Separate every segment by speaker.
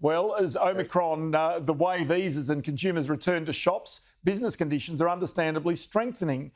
Speaker 1: Well, as Omicron, the wave eases and consumers return to shops, business conditions are understandably strengthening.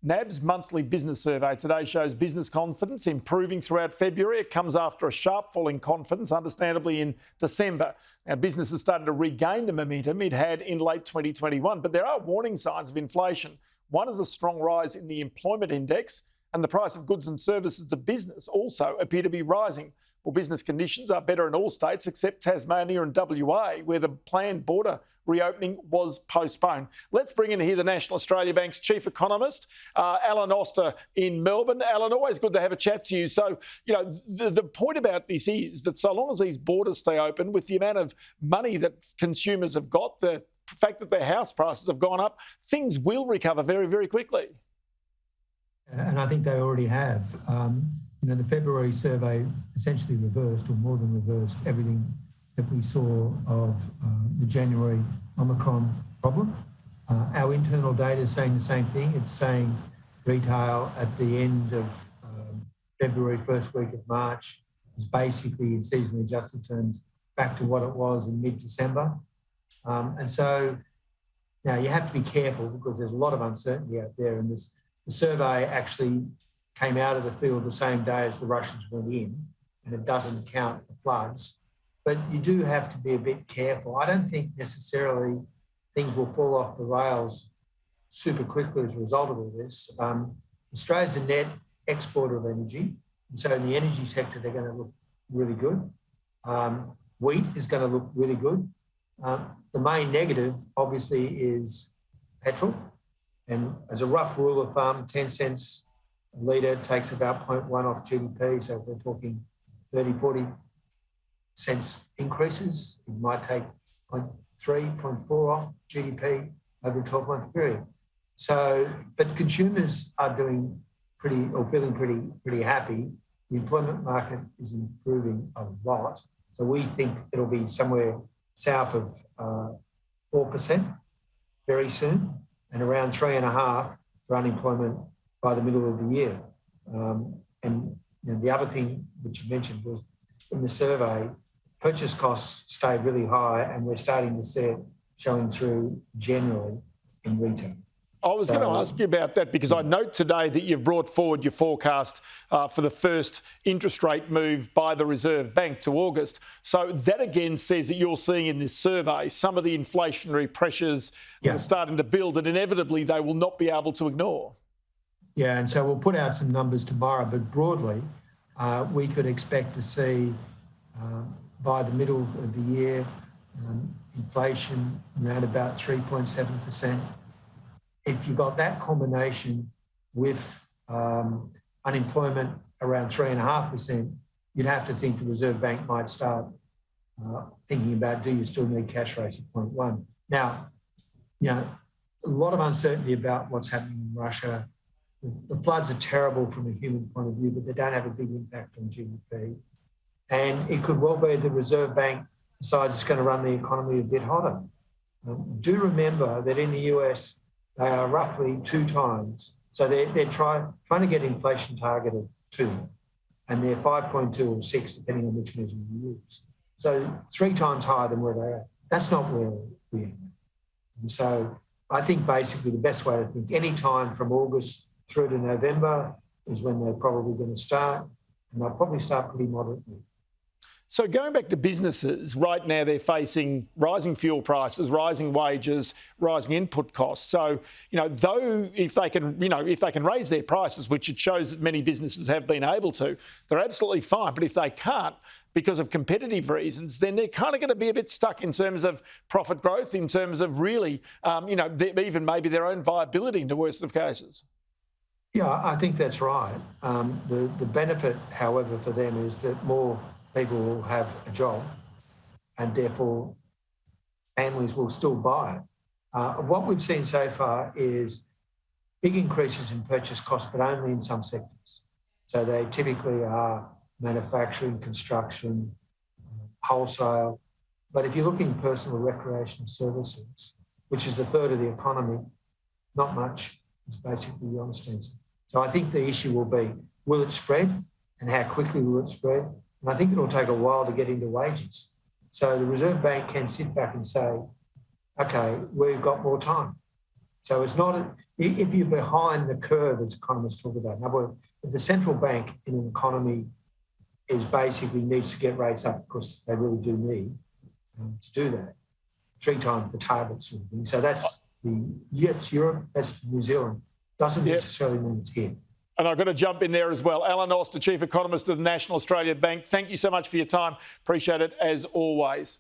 Speaker 1: NAB's monthly business survey today shows business confidence improving throughout February. It comes after a sharp fall in confidence, understandably, in December. Now, business is starting to regain the momentum it had in late 2021, but there are warning signs of inflation. One is a strong rise in the employment index, and the price of goods and services to business also appear to be rising. Well, business conditions are better in all states except Tasmania and WA, where the planned border reopening was postponed. Let's bring in here the National Australia Bank's chief economist, Alan Oster in Melbourne. Alan, always good to have a chat to you. So, the point about this is that so long as these borders stay open, with the amount of money that consumers have got, the fact that their house prices have gone up, things will recover very, very quickly.
Speaker 2: And I think they already have. The February survey essentially reversed, or more than reversed, everything that we saw of the January Omicron problem. Our internal data is saying the same thing. It's saying retail at the end of February, first week of March, is basically, in seasonally adjusted terms, back to what it was in mid-December. And so now you have to be careful because there's a lot of uncertainty out there, and the survey actually came out of the field the same day as the Russians went in, and it doesn't count the floods. But you do have to be a bit careful. I don't think necessarily things will fall off the rails super quickly as a result of all this. Australia's a net exporter of energy, and so in the energy sector, they're going to look really good. Wheat is going to look really good. The main negative, obviously, is petrol. And as a rough rule of thumb, 10 cents a litre takes about 0.1 off GDP. So if we're talking 30, 40 cents increases, it might take 0.3, 0.4 off GDP over a 12-month period. So, but consumers are doing feeling pretty happy. The employment market is improving a lot. So we think it'll be somewhere south of 4% very soon, and around 3.5% for unemployment by the middle of the year. And the other thing which you mentioned was in the survey, purchase costs stayed really high, and we're starting to see it showing through generally in retail.
Speaker 1: I was going to ask you about that because I note today that you've brought forward your forecast for the first interest rate move by the Reserve Bank to August. So that again says that you're seeing in this survey some of the inflationary pressures are starting to build, and inevitably they will not be able to ignore.
Speaker 2: Yeah, and so we'll put out some numbers tomorrow, but broadly, we could expect to see by the middle of the year inflation around about 3.7%. If you've got that combination with unemployment around 3.5%, you'd have to think the Reserve Bank might start thinking about, do you still need cash rates at 0.1? Now, a lot of uncertainty about what's happening in Russia. The floods are terrible from a human point of view, but they don't have a big impact on GDP. And it could well be the Reserve Bank decides it's going to run the economy a bit hotter. Do remember that in the US, they are roughly 2 times. So they're trying to get inflation target of 2, and they're 5.2 or 6, depending on which measure you use. So 3 times higher than where they're at. That's not where we are. And so I think basically the best way to think, any time from August through to November is when they're probably going to start, and they'll probably start pretty moderately.
Speaker 1: So going back to businesses, right now they're facing rising fuel prices, rising wages, rising input costs. So, though if they can raise their prices, which it shows that many businesses have been able to, they're absolutely fine. But if they can't, because of competitive reasons, then they're kind of going to be a bit stuck in terms of profit growth, in terms of really, even maybe their own viability in the worst of cases.
Speaker 2: Yeah, I think that's right. The benefit, however, for them is that more people will have a job, and therefore families will still buy it. What we've seen so far is big increases in purchase costs, but only in some sectors. So they typically are manufacturing, construction, wholesale. But if you're looking at personal recreational services, which is a third of the economy, not much is basically the honest answer. So I think the issue will be, will it spread, and how quickly will it spread? And I think it'll take a while to get into wages. So the Reserve Bank can sit back and say, okay, we've got more time. So it's not, if you're behind the curve, as economists talk about. In other words, if the central bank in an economy is basically needs to get rates up, because they really do need to do that, 3 times the target sort of thing. So that's it's Europe, that's New Zealand. Doesn't necessarily mean it's here.
Speaker 1: And I've got to jump in there as well. Alan Auster, Chief Economist of the National Australia Bank, thank you so much for your time. Appreciate it as always.